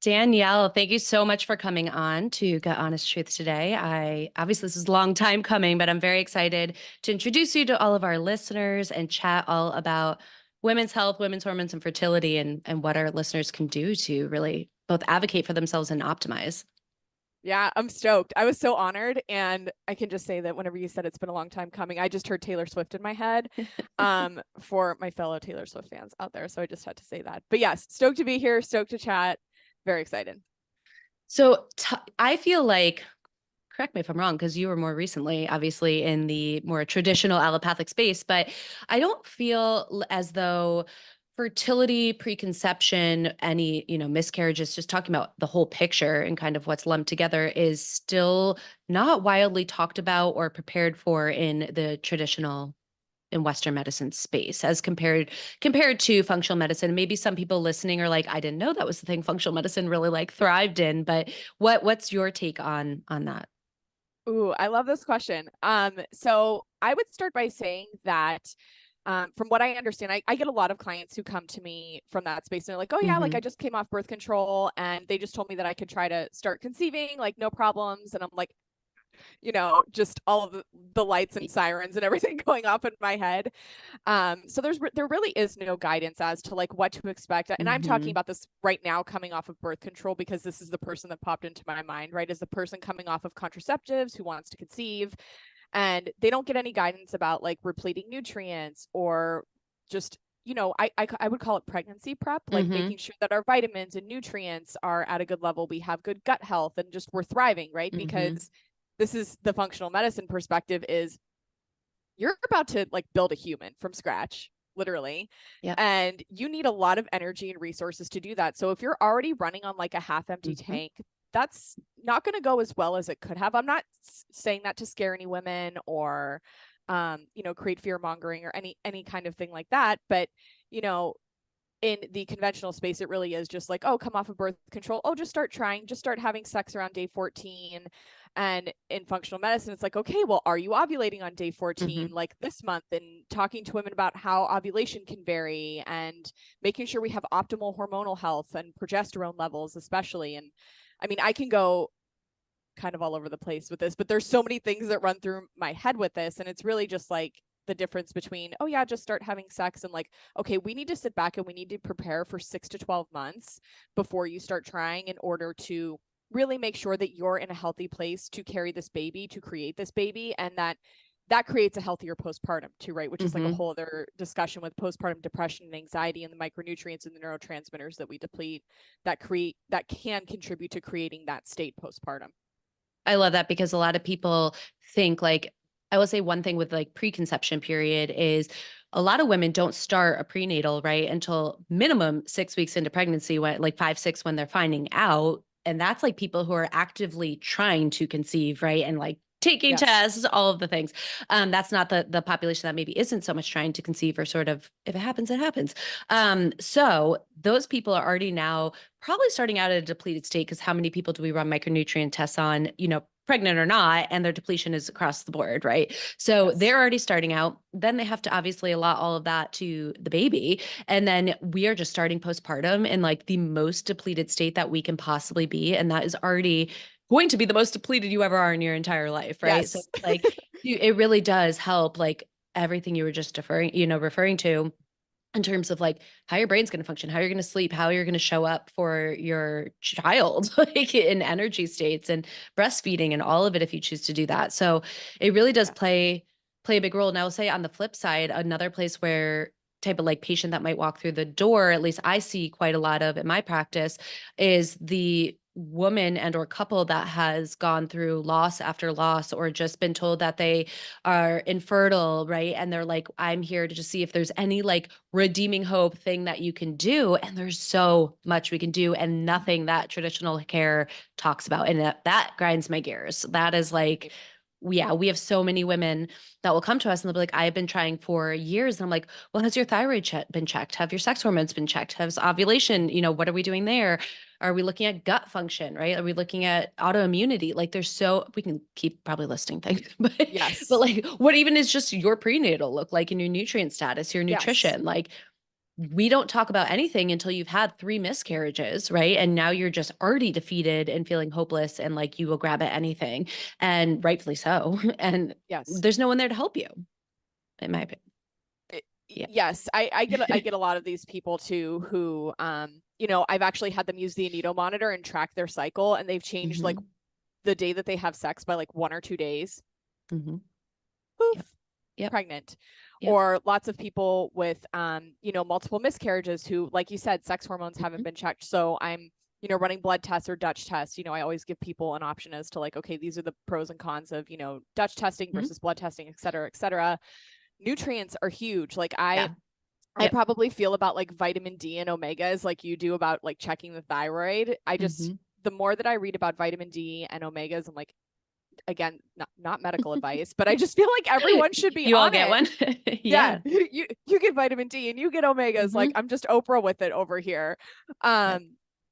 Danielle, thank you so much for coming on to Get Honest Truth today. Obviously this is a long time coming, but I'm very excited to introduce you to all of our listeners and chat all about women's health, women's hormones, and fertility, and what our listeners can do to really both advocate for themselves and optimize. Yeah, I'm stoked. I was so honored. And I can just say that whenever you said it's been a long time coming, I just heard Taylor Swift in my head for my fellow Taylor Swift fans out there. So I just had to say that. But yes, stoked to be here, stoked to chat. Very excited. So I feel like, correct me if I'm wrong, because you were more recently, obviously, in the more traditional allopathic space, but I don't feel as though fertility, preconception, any, miscarriages, just talking about the whole picture and kind of what's lumped together is still not wildly talked about or prepared for in the traditional in Western medicine space as compared to functional medicine. Maybe some people listening are like, I didn't know that was the thing functional medicine really like thrived in. But what's your take on that? Ooh, I love this question. So I would start by saying that from what I understand, I get a lot of clients who come to me from that space and they're like, oh yeah, like Mm-hmm. I just came off birth control and they just told me that I could try to start conceiving, like no problems. And I'm like, just all of the lights and sirens and everything going off in my head. So there really is no guidance as to like what to expect. And I'm talking Mm-hmm. about this right now coming off of birth control because this is the person that popped into my mind, right? Is the person coming off of contraceptives who wants to conceive and they don't get any guidance about like repleting nutrients or just I would call it pregnancy prep, like Mm-hmm. making sure that our vitamins and nutrients are at a good level, we have good gut health and just we're thriving, right? Mm-hmm. Because this is the functional medicine perspective is you're about to like build a human from scratch, literally. Yeah. And you need a lot of energy and resources to do that. So if you're already running on like a half empty Mm-hmm. tank, that's not going to go as well as it could have. I'm not saying that to scare any women or create fear mongering or any kind of thing like that, but you know, in the conventional space, it really is just like, oh, come off of birth control. Oh, just start trying, just start having sex around day 14. And in functional medicine, it's like, okay, well, are you ovulating on day 14, Mm-hmm. like this month? And talking to women about how ovulation can vary and making sure we have optimal hormonal health and progesterone levels, especially. And I mean, I can go kind of all over the place with this, but there's so many things that run through my head with this. And it's really just like, the difference between, oh yeah, just start having sex and like, okay, we need to sit back and we need to prepare for 6 to 12 months before you start trying in order to really make sure that you're in a healthy place to carry this baby, to create this baby, and that creates a healthier postpartum too, right? Which is like a Mm-hmm. whole other discussion with postpartum depression and anxiety and the micronutrients and the neurotransmitters that we deplete that can contribute to creating that state postpartum. I love that because a lot of people think like, I will say one thing with like preconception period is a lot of women don't start a prenatal, right, until minimum 6 weeks into pregnancy, when like 5, 6 when they're finding out. And that's like people who are actively trying to conceive, right? And like taking Yes. tests, all of the things. That's not the population that maybe isn't so much trying to conceive or sort of if it happens, it happens. So those people are already now probably starting out at a depleted state because how many people do we run micronutrient tests on, pregnant or not, and their depletion is across the board, right? So Yes. they're already starting out. Then they have to obviously allot all of that to the baby. And then we are just starting postpartum in like the most depleted state that we can possibly be. And that is already going to be the most depleted you ever are in your entire life, right? So Yes. like it really does help like everything you were just referring to in terms of like how your brain's going to function, how you're going to sleep, how you're going to show up for your child, like in energy states and breastfeeding and all of it if you choose to do that. So it really does Yes. play a big role. And I will say on the flip side, another place where type of like patient that might walk through the door, at least I see quite a lot of in my practice, is the woman and or couple that has gone through loss after loss or just been told that they are infertile, right? And they're like, I'm here to just see if there's any like redeeming hope thing that you can do. And there's so much we can do and nothing that traditional care talks about. And that grinds my gears. That is like, yeah, we have so many women that will come to us and they'll be like, I've been trying for years. And I'm like, well, has your thyroid been checked? Have your sex hormones been checked? Has ovulation, what are we doing there? Are we looking at gut function, right? Are we looking at autoimmunity? Like we can keep probably listing things, but Yes. like what even is just your prenatal look like in your nutrient status, your Yes. nutrition? Like we don't talk about anything until you've had 3 miscarriages, right? And now you're just already defeated and feeling hopeless and like you will grab at anything, and rightfully so. And Yes. there's no one there to help you, in my opinion. Yeah. Yes, I get a lot of these people too who you know, I've actually had them use the needle monitor and track their cycle, and they've changed like Mhm. the day that they have sex by like 1 or 2 days. Mhm. Yep. Poof, Yep. pregnant. Yep. Or lots of people with you know, multiple miscarriages who, like you said, sex hormones haven't Mhm. been checked. So I'm, you know, running blood tests or Dutch tests. You know, I always give people an option as to like, okay, these are the pros and cons of, you know, Dutch testing Mhm. versus blood testing, et cetera, et cetera. Nutrients are huge. Like I Yeah. I Yep. probably feel about like vitamin D and omegas like you do about like checking the thyroid. I just, Mhm. the more that I read about vitamin D and omegas, I'm like, again, not medical advice, but I just feel like everyone should be You all on get it. one? Yeah, Yeah. you get vitamin D and you get omegas. Like Mhm. I'm just Oprah with it over here. Yep.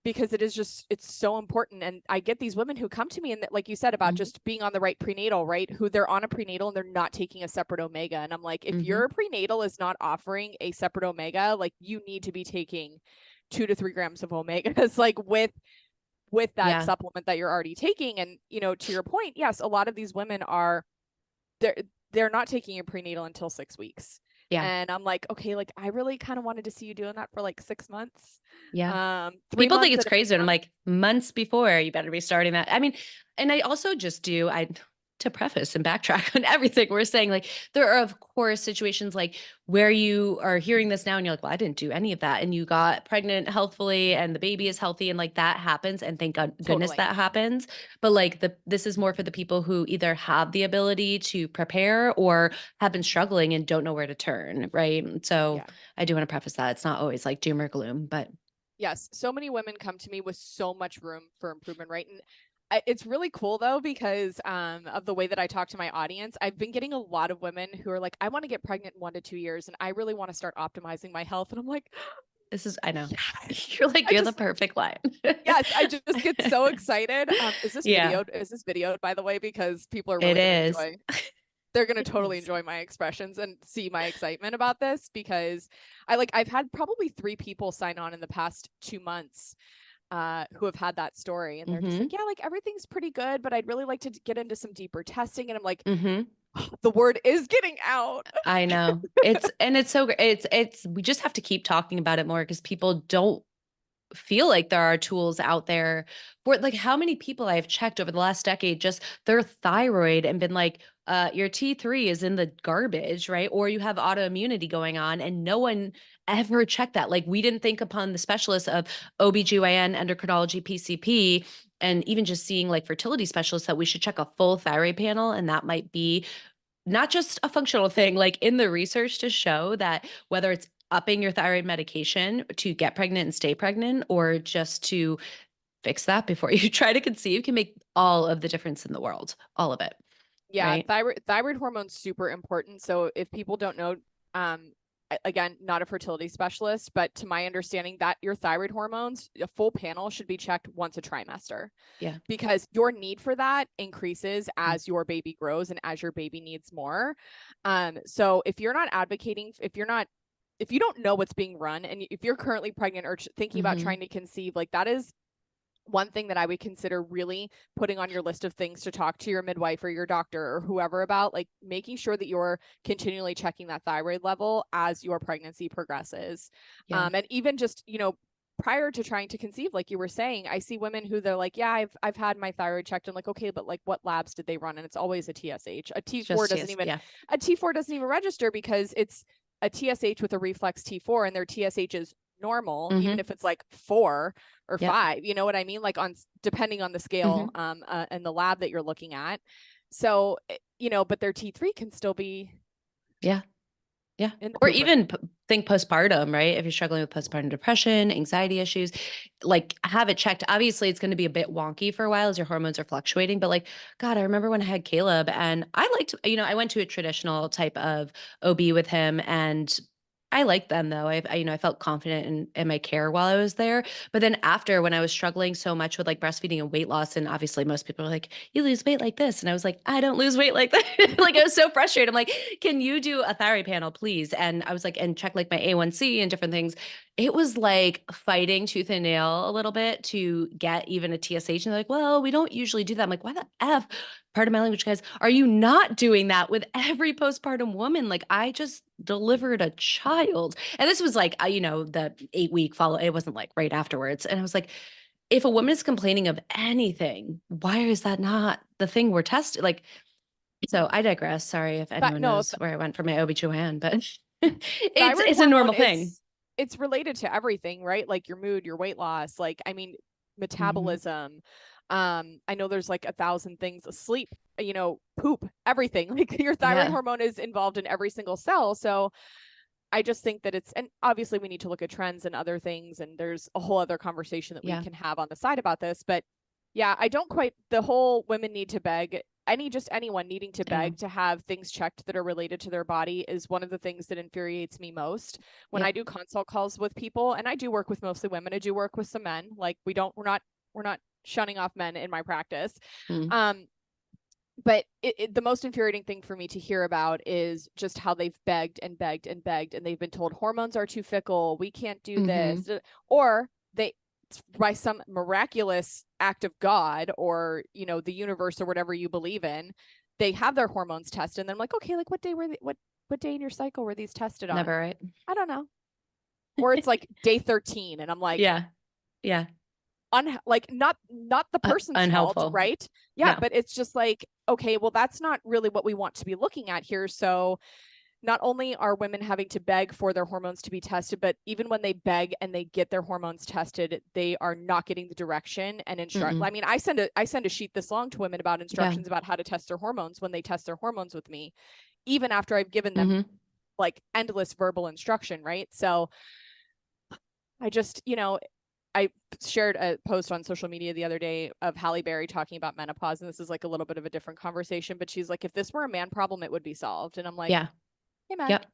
Because it is just, it's so important. And I get these women who come to me and like you said about Mhm. just being on the right prenatal, right? Who they're on a prenatal and they're not taking a separate omega. And I'm like, if Mhm. your prenatal is not offering a separate omega, like you need to be taking 2 to 3 grams of omegas, like with that Yeah. supplement that you're already taking. And you know, to your point, yes, a lot of these women are, they're they're not taking a prenatal until 6 weeks. Yeah. And I'm like, okay, like I really kind of wanted to see you doing that for like 6 months. Yeah. Three People think months it's at a crazy, and I'm minimum. like, months before, you better be starting that. I mean, and I also just do I to preface and backtrack on everything we're saying, like, there are, of course, situations like where you are hearing this now and you're like, well, I didn't do any of that. And you got pregnant healthfully and the baby is healthy and like that happens. And thank goodness Totally. that happens. But like this is more for the people who either have the ability to prepare or have been struggling and don't know where to turn. Right. So Yeah. I do want to preface that. It's not always like doom or gloom, but Yes. So many women come to me with so much room for improvement, right? And it's really cool though, because of the way that I talk to my audience. I've been getting a lot of women who are like, I want to get pregnant in 1 to 2 years and I really want to start optimizing my health. And I'm like, this is I know. yes. You're like, I you're the just, perfect line. yes, I just get so excited. Yeah, Is this videoed, by the way? Because people are it really going to is. enjoy, they're going to It totally is. enjoy my expressions and see my excitement about this, because I've had probably 3 people sign on in the past 2 months who have had that story. And they're just Mhm. like, yeah, like everything's pretty good, but I'd really like to get into some deeper testing. And I'm like, Mhm. oh, the word is getting out. I know. It's so it's we just have to keep talking about it more because people don't feel like there are tools out there for like how many people I've checked over the last decade, just their thyroid and been like, your T3 is in the garbage, right? Or you have autoimmunity going on and no one ever checked that. Like we didn't think upon the specialists of OBGYN, endocrinology, PCP, and even just seeing like fertility specialists that we should check a full thyroid panel. And that might be not just a functional thing, like in the research to show that whether it's upping your thyroid medication to get pregnant and stay pregnant or just to fix that before you try to conceive can make all of the difference in the world, all of it, Yeah, right? thyroid hormone's super important. So if people don't know, again, not a fertility specialist, but to my understanding, that your thyroid hormones, a full panel should be checked once a trimester, Yeah. because your need for that increases Mm. as your baby grows and as your baby needs more. So if you're not advocating, if you don't know what's being run, and if you're currently pregnant or thinking about Mhm. trying to conceive, like that is one thing that I would consider really putting on your list of things to talk to your midwife or your doctor or whoever about, like making sure that you're continually checking that thyroid level as your pregnancy progresses. Yeah. And even just, you know, prior to trying to conceive, like you were saying, I see women who they're like, yeah, I've had my thyroid checked. I'm like, okay, but like what labs did they run? And it's always a TSH. A It's T4 just doesn't yes. even, Yeah. a T4 doesn't even register because it's a TSH with a reflex T4, and their TSH is normal, even Mhm. if it's like 4 or 5, Yep. you know what I mean? Like on, depending on the scale, Mhm. and the lab that you're looking at. So, you know, but their T3 can still be Yeah. Yeah. in the Or pooper. even think postpartum, right? If you're struggling with postpartum depression, anxiety issues, like have it checked. Obviously, it's going to be a bit wonky for a while as your hormones are fluctuating. But like, God, I remember when I had Caleb and I liked, I went to a traditional type of OB with him and I liked them though. I felt confident in my care while I was there. But then after, when I was struggling so much with like breastfeeding and weight loss, and obviously most people are like, you lose weight like this. And I was like, I don't lose weight like that. Like I was so frustrated. I'm like, can you do a thyroid panel, please? And I was like, and check like my A1C and different things. It was like fighting tooth and nail a little bit to get even a TSH. And they're like, well, we don't usually do that. I'm like, why the F? Pardon my language, guys, are you not doing that with every postpartum woman? Like, I just delivered a child. And this was like, the 8-week follow. It wasn't like right afterwards. And I was like, if a woman is complaining of anything, why is that not the thing we're testing? Like, so I digress. Sorry if But anyone no, knows where I went for my OB/GYN, but thyroid it's a hormone normal thing. it's related to everything, right? Like your mood, your weight loss, like, I mean, Mhm. metabolism. I know there's like 1,000 things, sleep, poop, everything. Like your thyroid Yeah. hormone is involved in every single cell. So I just think that and obviously we need to look at trends and other things, and there's a whole other conversation that we Yeah. can have on the side about this. But yeah, I don't quite, the whole women need to beg, just anyone needing to I know. beg to have things checked that are related to their body is one of the things that infuriates me most when I Yep. do consult calls with people. And I do work with mostly women. I do work with some men. Like we're not shunning off men in my practice. Mm. Um, but the most infuriating thing for me to hear about is just how they've begged and begged and begged, and they've been told hormones are too fickle, we can't do Hmm. this, or they, by some miraculous act of God or the universe or whatever you believe in, they have their hormones tested, and they're like, okay, like what day were what day in your cycle were these tested on? Never right. I don't know. Or it's like day 13, and I'm like, Yeah. Yeah. like not the person's fault, Unhelpful. right? Yeah, No. but it's just like, okay, well, that's not really what we want to be looking at here. So not only are women having to beg for their hormones to be tested, but even when they beg and they get their hormones tested, they are not getting the direction and instruct. Mm-mm. I mean, I send a sheet this long to women about Yeah. instructions about how to test their hormones when they test their hormones with me, even after I've given them Hmm. like endless verbal instruction, right? So I just, I shared a post on social media the other day of Halle Berry talking about menopause. And this is like a little bit of a different conversation, but she's like, if this were a man problem, it would be solved. And I'm like, Yeah. hey, man, Yep.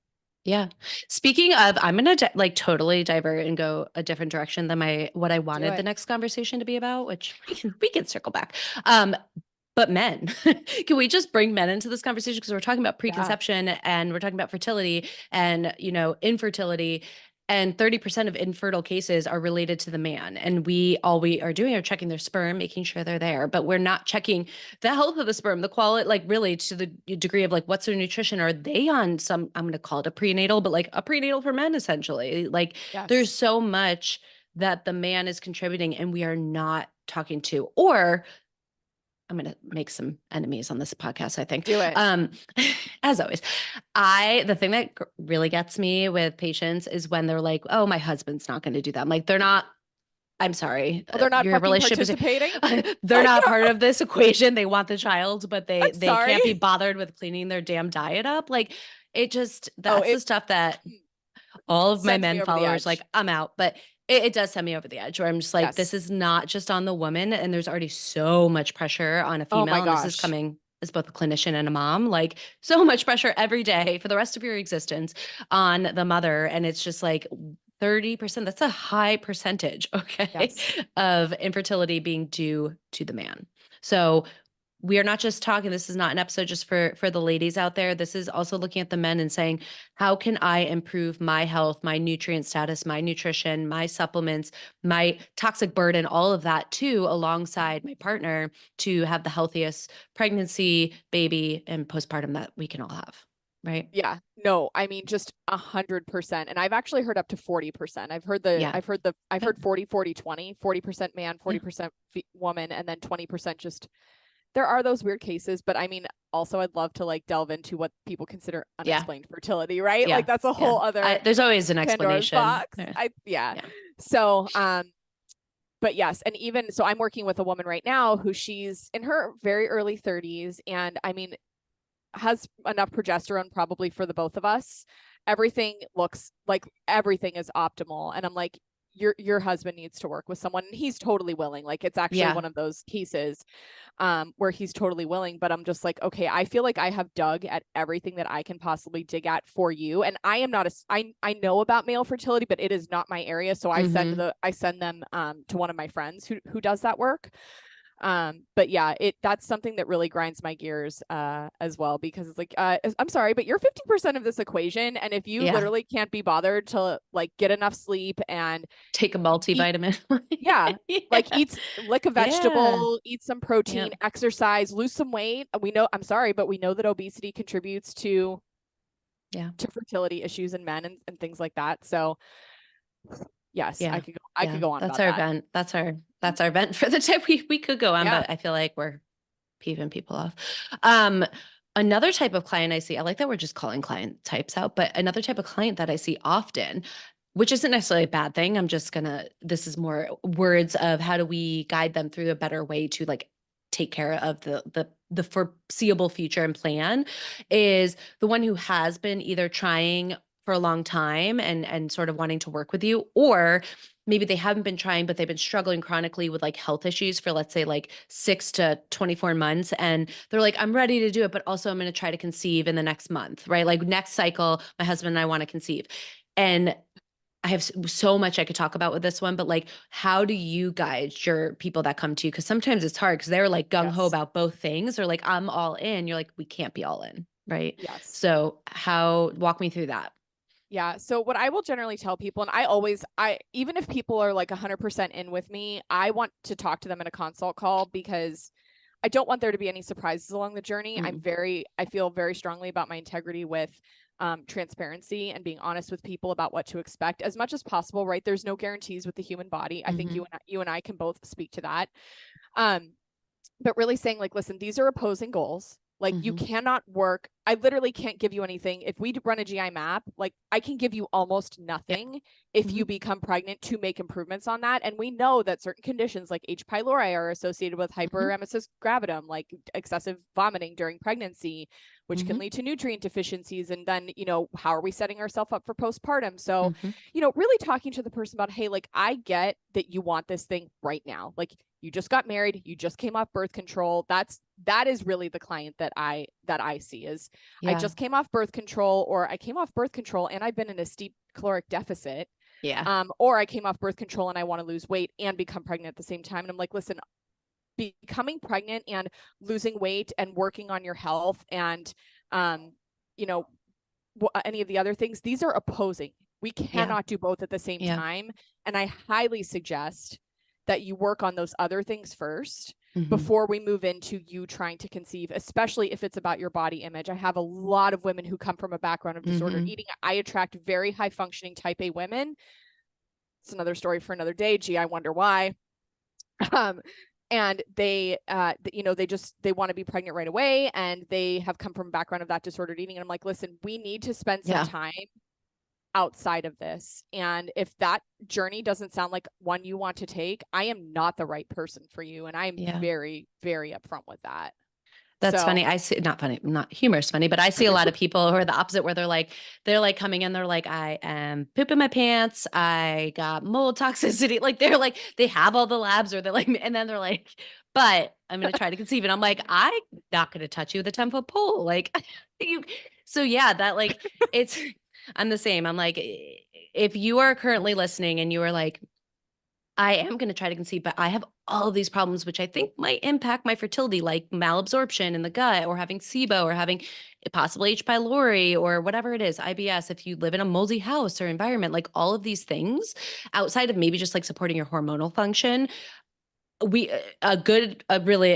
Yeah. Speaking of, I'm gonna like totally divert and go a different direction than my what I do wanted the it. next conversation to be about, which we can circle back. But men, can we just bring men into this conversation? Because we're talking about Yeah. preconception and we're talking about fertility and infertility. And 30% of infertile cases are related to the man. And all we are doing are checking their sperm, making sure they're there, but we're not checking the health of the sperm, the quality, like really to the degree of like what's their nutrition. Are they on some, I'm going to call it a prenatal, but like a prenatal for men essentially? Like there's Yes. so much that the man is contributing and we are not talking to, or I'm going to make some enemies on this podcast, I think. Do it. As always, the thing that really gets me with patients is when they're like, oh, my husband's not going to do that. I'm like, they're not. I'm sorry. Oh, they're not Your fucking relationship is participating. they're Like, not part of this equation. They want the child, but I'm they sorry. can't be bothered with cleaning their damn diet up. Like it just Oh, that's the it stuff that all of my sends me men over the followers like edge. I'm out, but it does send me over the edge where I'm just like, this Yes. is not just on the woman, and there's already so much pressure on a Oh my female, and this is gosh. coming as both a clinician and a mom, like so much pressure every day for the rest of your existence on the mother, and it's just like 30%. That's a high percentage, okay, Yes. of infertility being due to the man. So we are not just talking, this is not an episode just for the ladies out there. This is also looking at the men and saying, how can I improve my health, my nutrient status, my nutrition, my supplements, my toxic burden, all of that too, alongside my partner to have the healthiest pregnancy, baby, and postpartum that we can all have. Right. Yeah. No, I mean, just 100%. And I've actually heard up to 40%. Yeah. I've Yep. heard 40% man, Yeah. 40% woman, and then 20% just, there are those weird cases, but I mean, also I'd love to like delve into what people consider Yeah. unexplained fertility, right? Like Yeah. that's a Yeah. whole other There's always an Pandora's explanation. box. Yeah. Yeah. Yeah. So, but yes, and even so I'm working with a woman right now who she's in her very early 30s, and I mean, has enough progesterone probably for the both of us. Everything looks like everything is optimal. And I'm like, your husband needs to work with someone, and he's totally willing. Like, it's actually Yeah. one of those cases where he's totally willing, but I'm just like, okay, I feel like I have dug at everything that I can possibly dig at for you. And I am not I know about male fertility, but it is not my area. So I send them to one of my friends who does that work. But yeah, that's something that really grinds my gears as well, because it's like, I'm sorry, but you're 50% of this equation, and if you Yeah. literally can't be bothered to like get enough sleep and Take a eat, multivitamin. yeah, like Yeah. lick a Yeah. vegetable, eat some protein, Yep. exercise, lose some weight. We know, I'm sorry, but we know that obesity contributes Yeah. to fertility issues in men and things like that. So yes, Yeah. I could Yeah. go on That's about our that. vent. That's our vent for the day. We could go on, Yeah. but I feel like we're peeving people off. Um, Another type of client I see, I like that we're just calling client types out, but another type of client that I see often, which isn't necessarily a bad thing. This is more words of how do we guide them through a better way to like take care of the foreseeable future and plan, is the one who has been either trying for a long time and sort of wanting to work with you, or maybe they haven't been trying, but they've been struggling chronically with like health issues for, let's say, like 6 to 24 months. And they're like, I'm ready to do it, but also I'm going to try to conceive in the next month, right? Like next cycle, my husband and I want to conceive. And I have so much I could talk about with this one, but like, how do you guide your people that come to you? Because sometimes it's hard because they're like gung ho Yes. about both things. Or like, I'm all in. You're like, we can't be all in, right? Yes. So, walk me through that? Yeah. So what I will generally tell people, and even if people are like 100% in with me, I want to talk to them in a consult call, because I don't want there to be any surprises along the journey. Mm, I feel very strongly about my integrity with transparency and being honest with people about what to expect as much as possible, right? There's no guarantees with the human body. I think mm-hmm, you and I can both speak to that. Um, but really saying like, listen, these are opposing goals. Like, you mm-hmm, cannot work. I literally can't give you anything. If we run a GI map, like, I can give you almost yeah, nothing if mm-hmm, you become pregnant to make improvements on that. And we know that certain conditions like H. pylori are associated with mm-hmm, hyperemesis gravidum, like excessive vomiting during pregnancy, which can mm-hmm, lead to nutrient deficiencies. And then, how are we setting ourselves up for postpartum? So, mm-hmm. really talking to the person about, hey, like, I get that you want this thing right now. Like, you just got married, you just came off birth control. That is really the client that I see is, I Yeah, just came off birth control, or I came off birth control and I've been in a steep caloric deficit, yeah, or I came off birth control and I want to lose weight and become pregnant at the same time. And I'm like, listen, becoming pregnant and losing weight and working on your health and um you know any of the other things, these are opposing. We yeah, cannot do both at the same yeah, time. And I highly suggest that you work on those other things first mm-hmm, before we move into you trying to conceive, especially if it's about your body image. I have a lot of women who come from a background of disordered mm-hmm. eating. I attract very high functioning type A women. It's another story for another day. Gee, I wonder why. Um, and they they want to be pregnant right away, and they have come from a background of that disordered eating. And I'm like, listen, we need to spend some Yeah. time outside of this. And if that journey doesn't sound like one you want to take, I am not the right person for you. And I'm Yeah. very, very upfront with that. That's So funny. I see, not funny, not humorous funny, but I see a lot of people who are the opposite, where they're like coming in, they're like, I am pooping my pants. I got mold toxicity. Like they're like, they have all the labs, or they're like, and then they're like, but I'm going to try to conceive. And I'm like, I'm not going to touch you with a 10-foot pole. Like you, so yeah, that like, it's, I'm the same. I'm like, if you are currently listening and you are like, I am going to try to conceive, but I have all of these problems, which I think might impact my fertility, like malabsorption in the gut, or having SIBO, or having possibly H. pylori, or whatever it is, IBS, if you live in a moldy house or environment, like all of these things outside of maybe just like supporting your hormonal function, really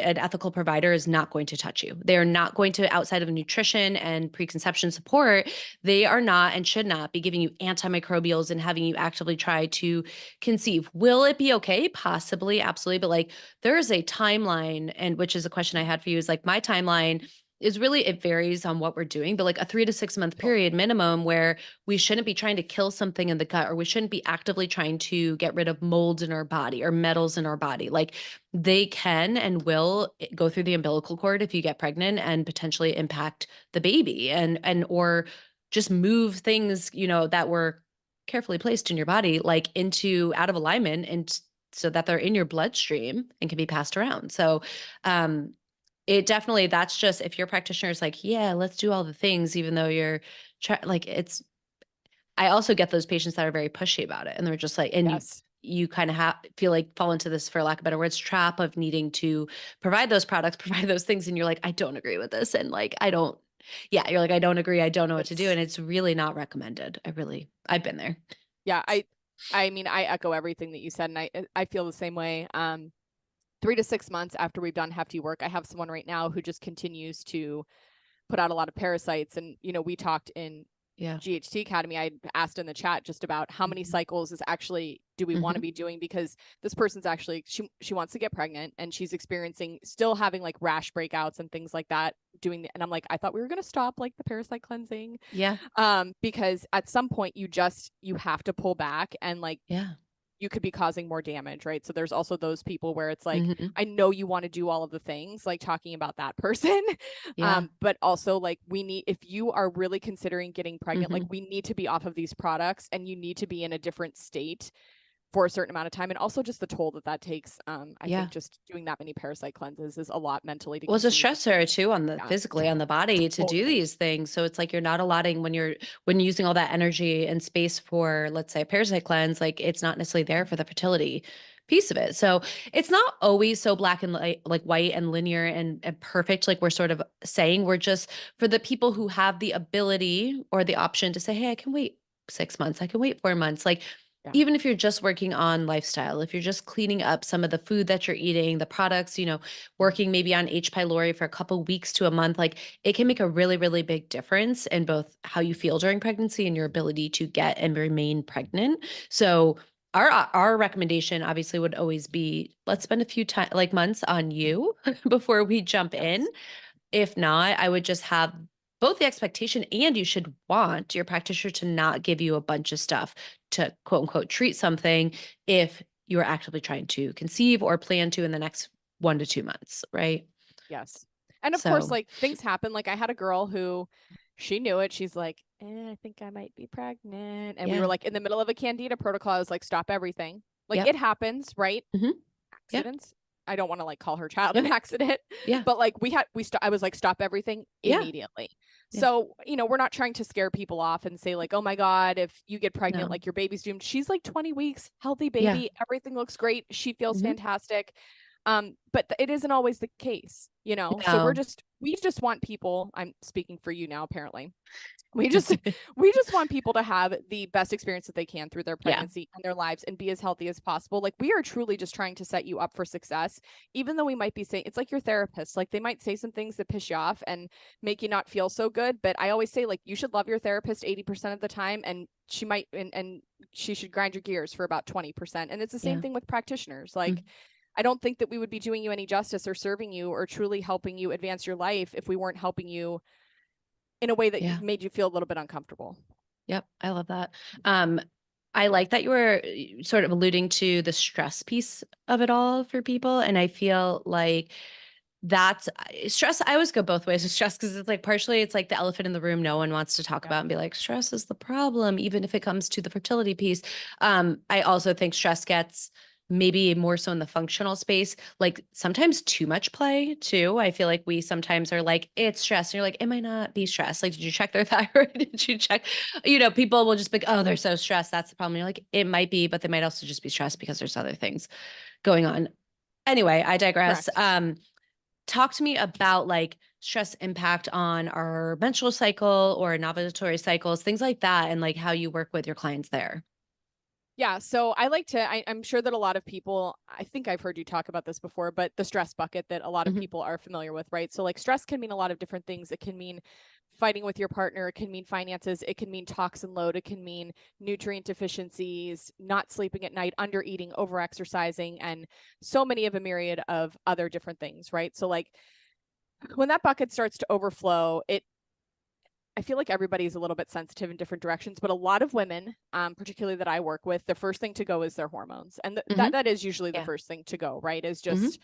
an ethical provider is not going to touch you. They're not going to, outside of nutrition and preconception support, they are not and should not be giving you antimicrobials and having you actively try to conceive. Will it be okay? Possibly, absolutely. But like, there is a timeline, and which is a question I had for you, is like, my timeline is really, it varies on what we're doing, but like a 3 to 6 month period totally. minimum, where we shouldn't be trying to kill something in the gut, or we shouldn't be actively trying to get rid of molds in our body or metals in our body. Like, they can and will go through the umbilical cord if you get pregnant, and potentially impact the baby, and or just move things, that were carefully placed in your body, like into out of alignment, and so that they're in your bloodstream and can be passed around. So, um, it definitely, that's just, if your practitioner is like, yeah, let's do all the things, even though you're like, it's, I also get those patients that are very pushy about it, and they're just like, and Yes. you kind of feel like fall into this, for lack of better words, trap of needing to provide those products, provide those things, and you're like, I don't agree with this, and like, I don't, yeah, you're like, I don't agree, I don't know what to do, It's and it's really not recommended. I've been there. yeah, I mean, I echo everything that you said, and I feel the same way. 3 to 6 months after we've done hefty work, I have someone right now who just continues to put out a lot of parasites. And, we talked in Yeah. GHT Academy. I asked in the chat just about how many Mhm. cycles is actually do we want to Mhm. be doing, because this person's actually she wants to get pregnant, and she's experiencing still having like rash breakouts and things like that and I'm like, I thought we were going to stop like the parasite cleansing, Yeah. because at some point you have to pull back, and like Yeah. you could be causing more damage, right? So there's also those people where it's like, Mhm. I know you want to do all of the things, like talking about that person. Yeah. But also like if you are really considering getting pregnant, like Mhm. we need to be off of these products, and you need to be in a different state for a certain amount of time. And also just the toll that takes. I Yeah. think just doing that many parasite cleanses is a lot mentally to Well, it's a continue to do. stressor too on the Yeah, physically on the body to do totally. these things. So it's like you're not allotting, when using all that energy and space for, let's say, a parasite cleanse, like it's not necessarily there for the fertility piece of it. So it's not always so black and like white and linear and perfect. Like we're sort of saying, we're just, for the people who have the ability or the option to say, hey, I can wait 6 months, I can wait 4 months. Like, Yeah. even if you're just working on lifestyle, if you're just cleaning up some of the food that you're eating, the products, working maybe on H. pylori for a couple weeks to a month, like it can make a really, really big difference in both how you feel during pregnancy and your ability to get and remain pregnant. So our recommendation obviously would always be, let's spend a few time like months on you before we jump in. Yes. If not, I would just have both the expectation, and you should want your practitioner to not give you a bunch of stuff to quote unquote treat something if you're actively trying to conceive or plan to in the next 1 to 2 months, right? Yes. And of course, So, like things happen. Like I had a girl who she knew it. She's like, I think I might be pregnant. And we were yeah. like in the middle of a candida protocol. I was like, stop everything. Like Yep. it happens, right? Hmm. Yeah. Accidents. I don't want to like call her child an Yep. accident, Yeah. but like I was like, stop everything Yeah. immediately. Yeah. So, we're not trying to scare people off and say like, oh my God, if you get pregnant, No. like your baby's doomed. She's like 20 weeks, healthy Yeah. baby. Everything looks great. She feels Hmm. fantastic. But it isn't always the case. So No. we just want people, I'm speaking for you now, apparently. We just we just want people to have the best experience that they can through their Yeah. pregnancy and their lives and be as healthy as possible. Like we are truly just trying to set you up for success, even though we might be saying it's like your therapist. Like they might say some things that piss you off and make you not feel so good. But I always say like you should love your therapist 80% of the time, and she might and she should grind your gears for about 20%. And it's the same Yeah. thing with practitioners. Like Mm. I don't think that we would be doing you any justice or serving you or truly helping you advance your life if we weren't helping you in a way that Yeah. made you feel a little bit uncomfortable. Yep, I love that. Um, I like that you were sort of alluding to the stress piece of it all for people, and I feel like that's stress. I always go both ways with stress because it's like partially it's like the elephant in the room no one wants to talk Yeah. about and be like, stress is the problem, even if it comes to the fertility piece. I also think stress gets maybe more so in the functional space, like sometimes too much play too. I feel like we sometimes are like, it's stress. And you're like, it might not be stress. Like, did you check their thyroid? Did you check? People will just be like, oh, they're so stressed. That's the problem. You're like, it might be, but they might also just be stressed because there's other things going on. Anyway, I digress. Correct. Talk to me about like stress impact on our menstrual cycle or ovulatory cycles, things like that, and like how you work with your clients there. Yeah. So I'm sure that a lot of people, I think I've heard you talk about this before, but the stress bucket that a lot of Mhm. people are familiar with, right? So, like, stress can mean a lot of different things. It can mean fighting with your partner, it can mean finances, it can mean toxin load, it can mean nutrient deficiencies, not sleeping at night, under eating, over exercising, and so many of a myriad of other different things, right? So, like, when that bucket starts to overflow, I feel like everybody's a little bit sensitive in different directions, but a lot of women, particularly that I work with, the first thing to go is their hormones, and Mhm. that is usually the Yeah. first thing to go, right? Is Mhm. just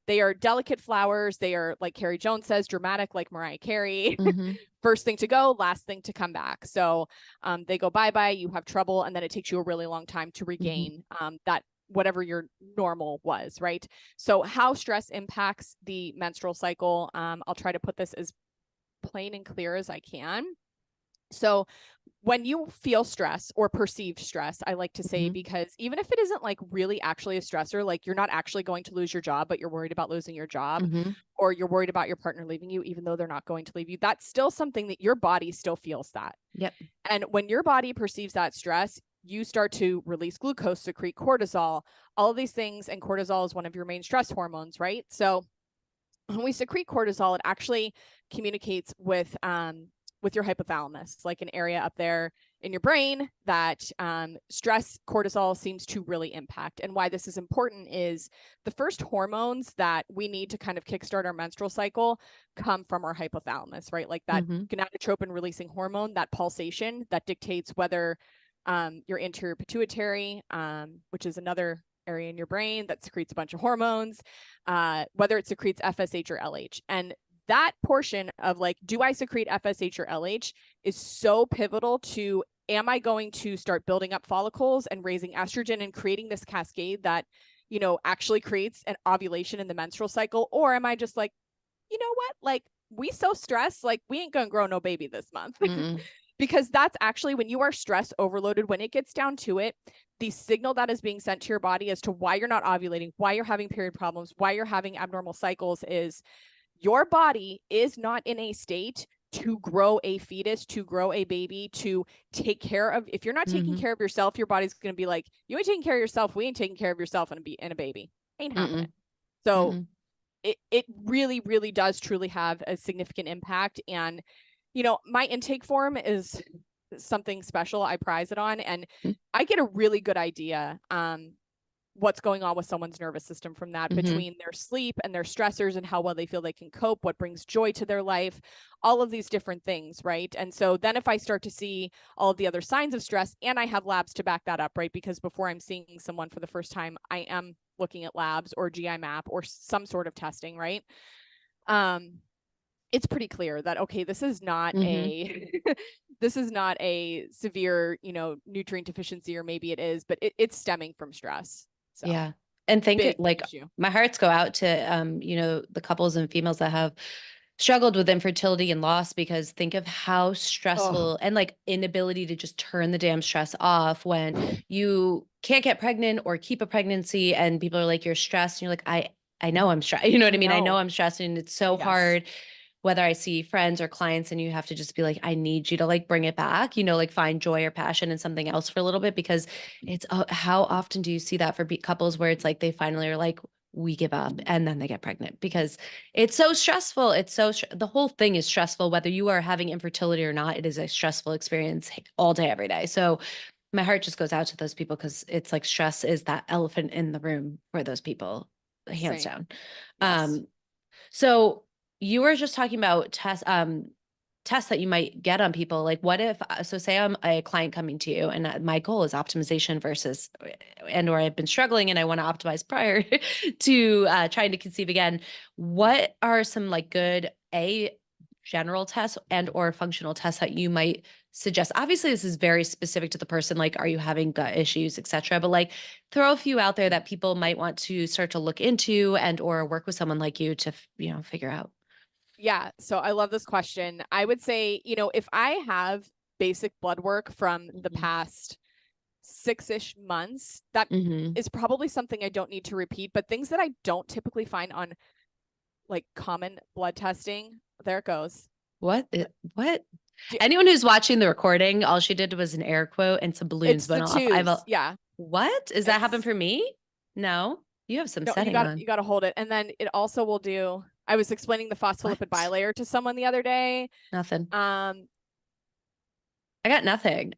They are delicate flowers. They are, like Carrie Jones says, dramatic like Mariah Carey. Mhm. First thing to go, last thing to come back. So they go bye-bye, you have trouble, and then it takes you a really long time to Mhm. regain that whatever your normal was, right? So how stress impacts the menstrual cycle, I'll try to put this as plain and clear as I can. So when you feel stress or perceived stress, I like to say, Mhm. because even if it isn't like really actually a stressor, like you're not actually going to lose your job, but you're worried about losing your job, Mhm. or you're worried about your partner leaving you, even though they're not going to leave you, that's still something that your body still feels that. Yep. And when your body perceives that stress, you start to release glucose, secrete cortisol, all of these things. And cortisol is one of your main stress hormones, right? So when we secrete cortisol, it actually communicates with your hypothalamus, like an area up there in your brain that stress cortisol seems to really impact. And why this is important is the first hormones that we need to kind of kickstart our menstrual cycle come from our hypothalamus, right? Like that Mhm. gonadotropin releasing hormone, that pulsation that dictates whether your anterior pituitary, which is another area in your brain that secretes a bunch of hormones, whether it secretes FSH or LH. And that portion of like, do I secrete FSH or LH is so pivotal to, am I going to start building up follicles and raising estrogen and creating this cascade that, you know, actually creates an ovulation in the menstrual cycle? Or am I just like, you know what? Like, we so stressed, like we ain't gonna grow no baby this month. Mm-mm. Because that's actually when you are stress overloaded, when it gets down to it, the signal that is being sent to your body as to why you're not ovulating, why you're having period problems, why you're having abnormal cycles is your body is not in a state to grow a fetus, to grow a baby, to take care of. If you're not taking Mhm. care of yourself, your body's going to be like, you ain't taking care of yourself. We ain't taking care of yourself and a baby. Ain't happening. Mm-mm. So Mm-mm. it really, really does truly have a significant impact. And, you know, my intake form is something special. I prize it on, and I get a really good idea what's going on with someone's nervous system from that, Mhm. between their sleep and their stressors and how well they feel they can cope, what brings joy to their life, all of these different things, right? And so then if I start to see all of the other signs of stress, and I have labs to back that up, right? Because before I'm seeing someone for the first time, I am looking at labs or GI map or some sort of testing, right? Um, it's pretty clear that, okay, this is not Mhm. a this is not a severe, you know, nutrient deficiency, or maybe it is, but it's stemming from stress. So Yeah. And think it big like issue. my hearts go out to the couples and females that have struggled with infertility and loss, because think of how Oh, stressful and like inability to just turn the damn stress off when you can't get pregnant or keep a pregnancy and people are like, you're stressed. And you're like, I know I'm stressed. You know what I I mean? I know know. I'm stressed, and it's so Yes. hard whether I see friends or clients and you have to just be like, I need you to like bring it back, like find joy or passion in something else for a little bit, because it's how often do you see that for couples where it's like they finally are like, we give up and then they get pregnant because it's so stressful. It's so the whole thing is stressful, whether you are having infertility or not. It is a stressful experience all day, every day. So my heart just goes out to those people because it's like stress is that elephant in the room for those people, hands Same. down. Yes. So you were just talking about tests that you might get on people. Like what if, so say I'm a client coming to you and my goal is optimization versus, or I've been struggling and I want to optimize prior to trying to conceive again. What are some like good, general tests and or functional tests that you might suggest? Obviously this is very specific to the person, like are you having gut issues, etc., but like throw a few out there that people might want to start to look into and or work with someone like you to figure out. Yeah. So I love this question. I would say, you know, if I have basic blood work from the Mhm. past 6-ish months, that Mhm. is probably something I don't need to repeat. But things that I don't typically find on like common blood testing, there it goes. What? D- Anyone who's watching the recording, all she did was an air quote and some balloons It's the went off. I've twos. a Yeah. what? Is that happen It's for me? No. You have some no, setting on. you got to hold it. And then it also will do, I was explaining the phospholipid What? bilayer to someone the other day. Nothing. Um, I got nothing.